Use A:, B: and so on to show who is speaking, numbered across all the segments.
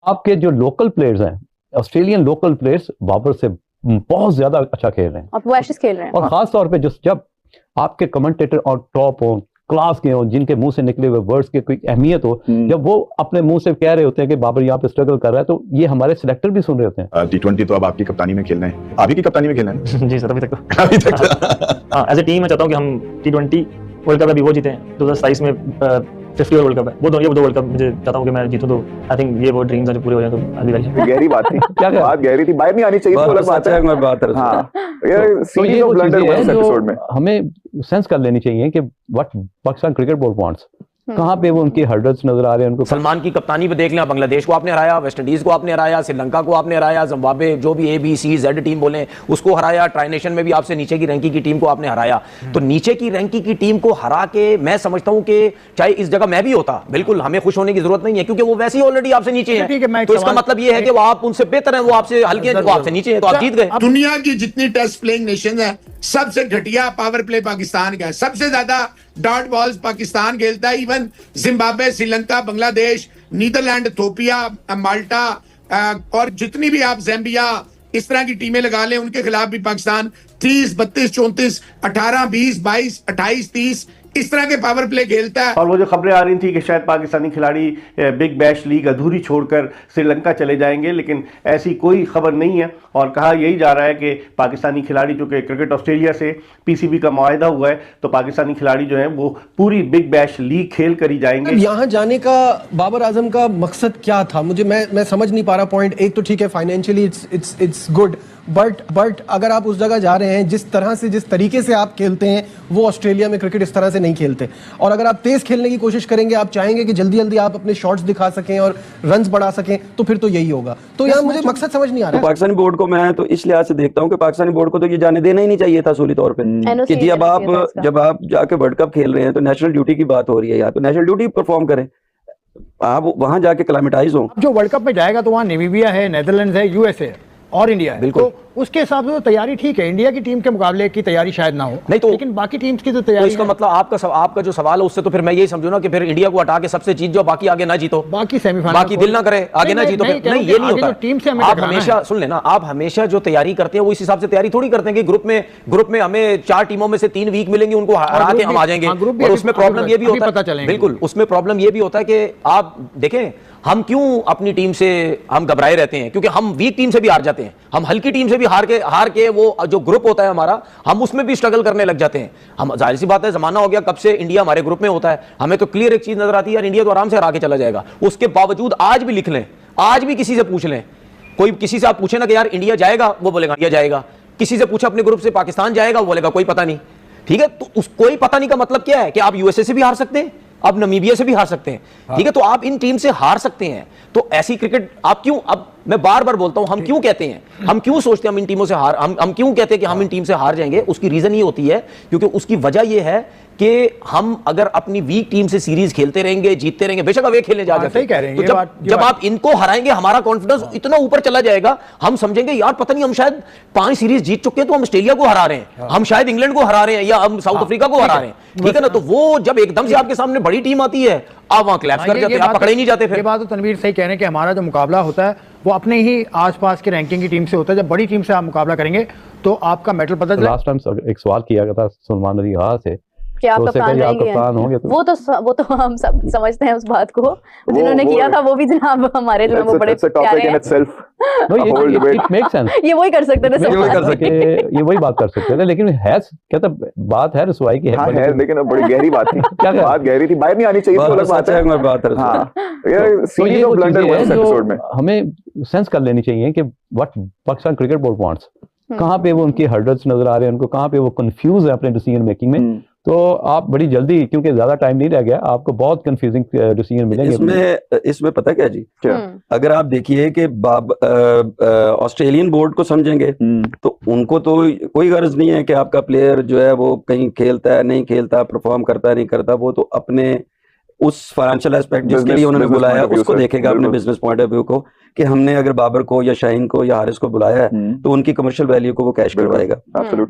A: आपके जो local players हैं, ऑस्ट्रेलियन लोकल प्लेयर्स बाबर से बहुत ज्यादा अच्छा खेल रहे हैं,
B: अब वो एशेस खेल रहे हैं।
A: और खास तौर पे जब आपके कमेंटेटर और टॉप हो, क्लास के हो, जिनके मुंह से निकले हुए वर्ड्स की कोई अहमियत हो, जब वो अपने मुंह से कह रहे होते हैं कि बाबर यहाँ पे स्ट्रगल कर रहा है, तो ये हमारे सिलेक्टर भी सुन रहे होते हैं।
C: T20 तो अब आपकी कप्तानी में खेलना है, आप ही की कप्तानी में खेलना है।
D: जी सर, अभी तक हाँ, एज ए टीम मैं चाहता हूँ कि हम T20 वर्ल्ड कप अभी वो जीते हैं 2027 में 50 ओवर वर्ल्ड कप है, वो दो वर्ल्ड कप मुझे चाहता हूँ कि मैं जीतूं, तो आई थिंक ये वो ड्रीम्स हैं जो पूरे हो जाए तो अभी वेरी
E: गहरी बात थी।
A: क्या
E: बात गहरी थी, बाहर नहीं आनी चाहिए, अलग बात है।
F: मैं बात कर
E: हाँ, ये सीरीज ऑफ ब्लंडर हुआ इस एपिसोड में।
A: हमें सेंस कर लेनी चाहिए कि what Pakistan cricket board wants, कहाँ पे वो उनकी हर्डल्स नजर आ रहे हैं उनको।
G: सलमान की कप्तानी पे देख लें, बांग्लादेश को आपने हराया, वेस्ट इंडीज को आपने हराया, श्रीलंका को आपने हराया, जिम्बाब्वे जो भी ABC-Z टीम बोले उसको हराया, ट्राई नेशन में भी आपसे नीचे की रैंकिंग की टीम को आपने हराया। तो नीचे की रैंकिंग की टीम को हरा के मैं समझता हूं कि चाहे इस जगह मैं भी होता, बिल्कुल हमें खुश होने की जरूरत नहीं है, क्योंकि वो वैसे ही ऑलरेडी आपसे नीचे है। तो इसका मतलब ये है कि वो आप उनसे बेहतर है, वो आपसे हल्के, वो आपसे नीचे है, तो आप जीत गए।
H: दुनिया की जितनी टेस्ट प्लेइंग नेशन है, सबसे घटिया पावर प्ले पाकिस्तान का है, सबसे ज्यादा डॉट बॉल्स पाकिस्तान खेलता है। Even Zimbabwe, Sri Lanka, Bangladesh, Netherlands, Ethiopia, Malta और जितनी भी आप ज़ैम्बिया इस तरह की टीमें लगा लें, उनके खिलाफ भी पाकिस्तान 30, 32, 34, 18, 20, 22, 28, 30 इस तरह के पावर प्ले खेलता है।
F: और वो जो खबरें आ रही थी कि शायद पाकिस्तानी खिलाड़ी बिग बैश लीग अधूरी छोड़कर श्रीलंका चले जाएंगे, लेकिन ऐसी कोई खबर नहीं है। और कहा यही जा रहा है कि पाकिस्तानी खिलाड़ी, जो कि क्रिकेट ऑस्ट्रेलिया से PCB का मुआहदा हुआ है, तो पाकिस्तानी खिलाड़ी जो हैं वो पूरी बिग बैश लीग खेल कर ही जाएंगे।
I: यहाँ जाने का बाबर आजम का मकसद क्या था? मुझे मैं समझ नहीं पा रहा। पॉइंट एक तो ठीक है, फाइनेंशियली इट्स गुड, बट अगर आप उस जगह जा रहे हैं जिस तरह से, जिस तरीके से आप खेलते हैं, वो ऑस्ट्रेलिया में क्रिकेट इस तरह से नहीं खेलते। और अगर आप तेज खेलने की कोशिश करेंगे, आप चाहेंगे कि जल्दी जल्दी आप अपने शॉट्स दिखा सकें और रन्स बढ़ा सकें, तो फिर तो यही होगा। तो यहाँ मुझे मकसद समझ नहीं आ रहा है।
J: पाकिस्तानी बोर्ड को मैं तो इस लिहाज से देखता हूँ कि पाकिस्तानी बोर्ड को तो ये जाने देना ही नहीं चाहिए था असूली तौर पे, कि जब आप जाके वर्ल्ड कप खेल रहे हैं तो नेशनल ड्यूटी की बात हो रही है, यहाँ तो नेशनल ड्यूटी परफॉर्म करें, आप वहां जाके क्लाइमेटाइज हो।
K: जो वर्ल्ड कप में जाएगा तो वहाँ नामीबिया है, नेदरलैंड्स है, USA है और इंडिया है, तो उसके हिसाब से तो तैयारी ठीक है। इंडिया की टीम के मुकाबले की तैयारी शायद ना हो,
G: नहीं तो,
K: लेकिन बाकी टीम्स की तो तैयारी।
G: तो इसका मतलब आपका जो सवाल है उससे तो फिर मैं यही समझू ना कि फिर इंडिया को हटा के सबसे जीत जाओ, बाकी आगे ना जीतो,
K: बाकी सेमीफाइनल,
G: बाकी दिल ना करे आगे ना जीतो। नहीं, ये नहीं होता।
K: टीम से
G: आप हमेशा सुन लेना, आप हमेशा जो तैयारी करते हैं वो इस हिसाब से तैयारी थोड़ी करते हैं कि ग्रुप में हमें 4 टीमों में से 3 वीक मिलेंगी, उनको हरा के हम आ जाएंगे। और उसमें प्रॉब्लम ये भी होता है, बिल्कुल उसमें प्रॉब्लम ये भी होता है कि आप देखें हम क्यों अपनी टीम से हम घबराए रहते हैं, क्योंकि हम वीक टीम से भी हार जाते हैं, हम हल्की टीम से भी हार के वो जो ग्रुप होता है हमारा, हम उसमें भी स्ट्रगल करने लग जाते हैं। हम जाहिर सी बात है, जमाना हो गया कब से इंडिया हमारे ग्रुप में होता है, हमें तो क्लियर एक चीज नजर आती है यार, इंडिया तो आराम से हरा के चला जाएगा। उसके बावजूद आज भी लिख लें, आज भी किसी से पूछ लें, कोई किसी से आप पूछे ना कि यार इंडिया जाएगा, वो बोलेगा इंडिया जाएगा। किसी से पूछे अपने ग्रुप से पाकिस्तान जाएगा, वो बोलेगा कोई पता नहीं। ठीक है, तो उस कोई पता नहीं का मतलब क्या है कि आप USA से भी हार सकते हैं, आप नामीबिया से भी हार सकते हैं। ठीक है, तो आप इन टीम से हार सकते हैं। तो ऐसी क्रिकेट आप क्यों, अब मैं बार बार बोलता हूं, हम क्यों कहते हैं, हम क्यों सोचते हैं हम इन टीमों से हम क्यों कहते हैं कि हम इन टीम से हार जाएंगे? उसकी रीजन ये होती है क्योंकि उसकी वजह ये है कि हम अगर अपनी वीक टीम से सीरीज खेलते रहेंगे, जीतते रहेंगे, बेशक अब एक खेलने जा जाते हैं, तो जब आप इनको हराएंगे, हमारा कॉन्फिडेंस इतना ऊपर चला जाएगा, हम समझेंगे यार पता नहीं हम शायद 5 सीरीज जीत चुके हैं, तो हम ऑस्ट्रेलिया को हरा रहे हैं, हम शायद इंग्लैंड को हरा रहे हैं, या हम साउथ अफ्रीका को हरा रहे हैं। ठीक है ना, तो वो जब एकदम से आपके सामने बड़ी टीम आती है, आप वहां क्लैप्स कर जाते हैं, आप पकड़े नहीं जाते। फिर
K: ये बात तो तनवीर सही कह रहे हैं कि हमारा जो मुकाबला होता है वो अपने ही आसपास की रैंकिंग की टीम से होता है। जब बड़ी टीम से आप मुकाबला करेंगे तो आपका मेटल पता चला।
A: लास्ट टाइम एक सवाल किया गया था सलमान अली खां से
B: कि आप कप्तान होंगे, वो तो हम सब समझते हैं उस बात को, जिन्होंने किया था वो भी जनाब हमारे जो वो बड़े प्यारे हैं। ये वही कर सकते थे,
A: ये वही बात कर सकते थे, लेकिन है कहता बात है रसवाई की है,
E: लेकिन बड़ी गहरी बात थी। क्या बात गहरी थी, बाहर नहीं आनी चाहिए, अलग बात है। मैं बात ये सीरीज ऑफ ब्लंडर हुआ इस एपिसोड में।
A: हमें सेंस कर लेनी चाहिए कि what Pakistan cricket board wants, कहाँ पे वो उनकी हर्डल्स नजर आ रहे हैं, उनको कहाँ पे वो कंफ्यूज है अपने डिसीजन मेकिंग में। तो आप बड़ी जल्दी, क्योंकि ज्यादा टाइम नहीं रह गया, आपको बहुत कंफ्यूजिंग डिसीजन मिलेंगे।
J: इसमें पता क्या जी, अगर आप देखिए कि ऑस्ट्रेलियन बोर्ड को समझेंगे तो उनको तो कोई गर्ज नहीं है कि आपका प्लेयर जो है वो कहीं खेलता है नहीं खेलता, परफॉर्म करता है नहीं करता, वो तो अपने उस फाइनेंशियल एस्पेक्ट जिसके लिए उन्होंने बुलाया उसको देखेगा, अपने बिजनेस पॉइंट ऑफ व्यू को, कि हमने अगर बाबर को या शाहीन को या हारिस को बुलाया है तो उनकी कमर्शियल वैल्यू को वो कैश करवाएगा।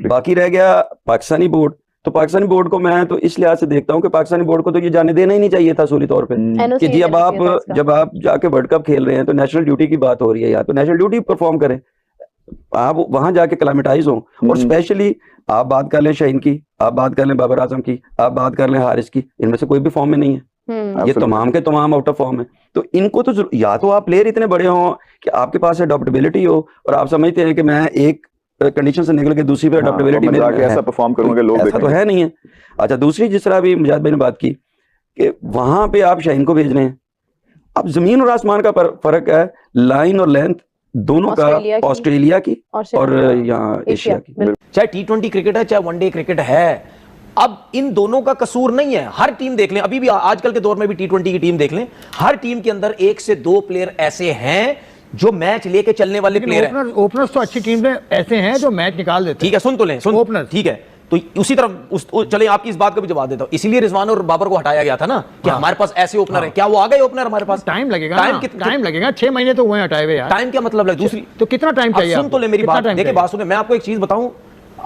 J: बाकी रह गया पाकिस्तानी बोर्ड, तो पाकिस्तानी बोर्ड को मैं तो इस लिहाज से देखता हूँ कि पाकिस्तानी बोर्ड को तो ये जाने देना ही नहीं चाहिए था असूली तौर पे कि जी जब आप जाके वर्ल्ड कप खेल रहे हैं तो नेशनल ड्यूटी की बात हो रही है, या तो नेशनल ड्यूटी परफॉर्म करें, आप वहां जाके क्लाइमेटाइज हो। और स्पेशली आप बात कर लें शाहीन की, आप बात कर लें बाबर आजम की, आप बात कर लें हारिस की, इनमें से कोई भी फॉर्म में नहीं है, ये तमाम के तमाम आउट ऑफ फॉर्म है। तो इनको तो या तो आप प्लेयर इतने बड़े हों कि आपके पास अडॉप्टेबिलिटी हो और आप समझते हैं कि मैं एक कंडीशन से निकल के दूसरी पे अडॉप्टेबिलिटी में
E: ऐसा परफॉर्म करूंगा, लोग
J: ऐसा तो है नहीं है। अच्छा, दूसरी जिस तरह अभी मुजाहिद भाई ने बात की कि वहां पे आप शाहीन को भेज रहे हैं, अब जमीन और आसमान का फर्क है, लाइन और लेंथ दोनों का, ऑस्ट्रेलिया की और यहाँ एशिया की।
G: चाहे T20 क्रिकेट है चाहे वनडे क्रिकेट है, अब इन दोनों का कसूर नहीं है। हर टीम देख लें, अभी भी आजकल के दौर में भी T20 की टीम देख लें, हर टीम के अंदर 1 से 2 प्लेयर ऐसे हैं जो मैच लेके चलने वाले प्लेयर हैं।
K: ओपनर्स तो अच्छी टीम में ऐसे हैं जो मैच निकाल देते हैं।
G: ठीक है, सुन तो लें, सुन ओपनर, ठीक है। तो उसी तरह चले आपकी इस बात का भी जवाब देता हूं, इसीलिए रिजवान और बाबर को हटाया गया था ना कि हमारे पास ऐसे ओपनर है। क्या वो आ गए ओपनर हमारे पास?
K: टाइम लगेगा, टाइम लगेगा, 6 महीने तो हुए हटाए हुए यार।
G: टाइम क्या मतलब है? दूसरी
K: तो कितना टाइम चाहिए?
G: सुन तो ले मेरी बात, देखिए बात सुने, मैं आपको एक चीज बताऊं,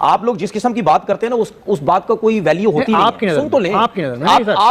G: आप लोग जिस किस्म की बात करते हैं ना उस बात का कोई वैल्यू होती नहीं। सुन तो ले, आप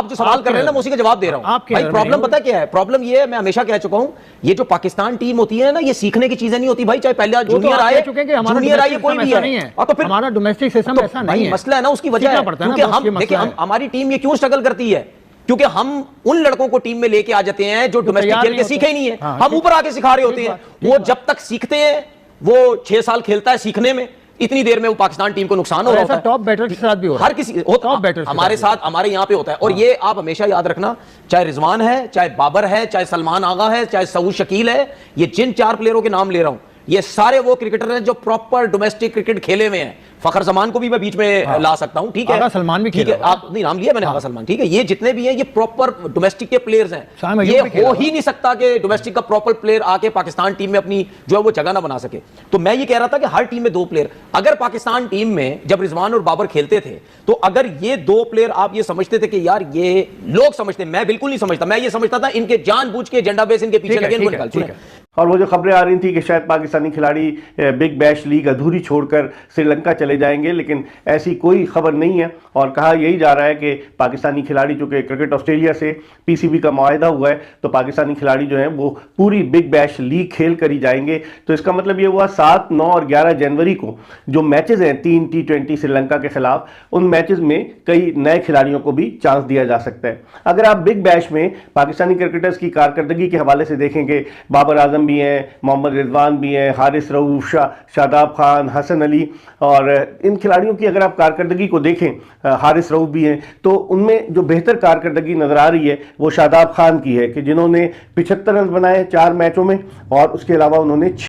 G: जो सवाल कर रहे हैं ना मैं उसी का जवाब दे रहा हूं। भाई प्रॉब्लम पता क्या है? प्रॉब्लम ये है, मैं हमेशा कह चुका हूं, ये जो पाकिस्तान टीम होती है ना, ये सीखने की चीजें नहीं होती भाई। चाहे पहले जूनियर आए, जूनियर आए, कोई भी है, तो फिर
K: हमारा डोमेस्टिक सिस्टम ऐसा नहीं है।
G: मसला है ना, उसकी वजह है क्योंकि हम देखिए, हमारी टीम ये क्यों स्ट्रगल करती है, क्योंकि हम उन लड़कों को टीम में लेके आ जाते हैं जो डोमेस्टिक खेल के सीखे ही नहीं है, हम ऊपर आके सिखा रहे होते हैं। वो जब तक सीखते हैं, वो 6 साल खेलता है सीखने में, इतनी देर में वो पाकिस्तान टीम को नुकसान हो रहा है।
K: टॉप बैटर के साथ भी हो रहा है,
G: हर किसी टॉप बैटर हमारे साथ, हमारे यहाँ पे होता है। और ये आप हमेशा याद रखना, चाहे रिजवान है, चाहे बाबर है, चाहे सलमान आगा है, चाहे सऊद शकील है, ये जिन 4 प्लेयरों के नाम ले रहा हूं, ये सारे वो क्रिकेटर हैं जो प्रॉपर डोमेस्टिक क्रिकेट खेले हुए हैं। फखर जमान को भी मैं बीच में ला सकता हूं, ठीक है,
K: आगा सलमान भी
G: ठीक है, आप नहीं नाम लिया मैंने, आगा सलमान, ठीक है। ये जितने भी हैं ये प्रॉपर डोमेस्टिक के प्लेयर्स हैं। ये हो ही नहीं सकता कि डोमेस्टिक का प्रॉपर प्लेयर आके पाकिस्तान टीम में अपनी जो है वो जगह ना बना सके। तो मैं ये कह रहा था कि हर टीम में 2 प्लेयर, अगर पाकिस्तान टीम में जब रिजवान और बाबर खेलते थे, तो अगर ये 2 प्लेयर आप ये समझते थे कि यार ये लोग समझते, मैं बिल्कुल नहीं समझता, मैं ये समझता था इनके जानबूझ के एजेंडा बेस इनके पीछे लगे, इनको निकाल।
F: और वो जो खबरें आ रही थी कि शायद पाकिस्तानी खिलाड़ी बिग बैश लीग अधूरी छोड़कर श्रीलंका चले जाएंगे, लेकिन ऐसी कोई खबर नहीं है। और कहा यही जा रहा है कि पाकिस्तानी खिलाड़ी, चूँकि क्रिकेट ऑस्ट्रेलिया से पीसीबी का मुआहदा हुआ है, तो पाकिस्तानी खिलाड़ी जो हैं वो पूरी बिग बैश लीग खेल कर ही जाएंगे। तो इसका मतलब ये हुआ 7, 9 और 11 जनवरी को जो मैचेस हैं 3 T20 श्रीलंका के खिलाफ, उन मैचेस में कई नए खिलाड़ियों को भी चांस दिया जा सकता है। अगर आप बिग बैश में पाकिस्तानी क्रिकेटर्स की कारकर्दगी के हवाले से देखेंगे, बाबर आजम भी हैं, मोहम्मद रिजवान भी हैं, हारिस रऊफ, शादाब खान, हसन अली, और इन खिलाड़ियों की अगर आप कारकर्दगी को देखें, हारिस रऊफ भी हैं, तो उनमें जो बेहतर कारकर्दगी नजर आ रही है वो शादाब खान की है कि जिन्होंने 75 रन बनाए 4 मैचों में, और उसके अलावा उन्होंने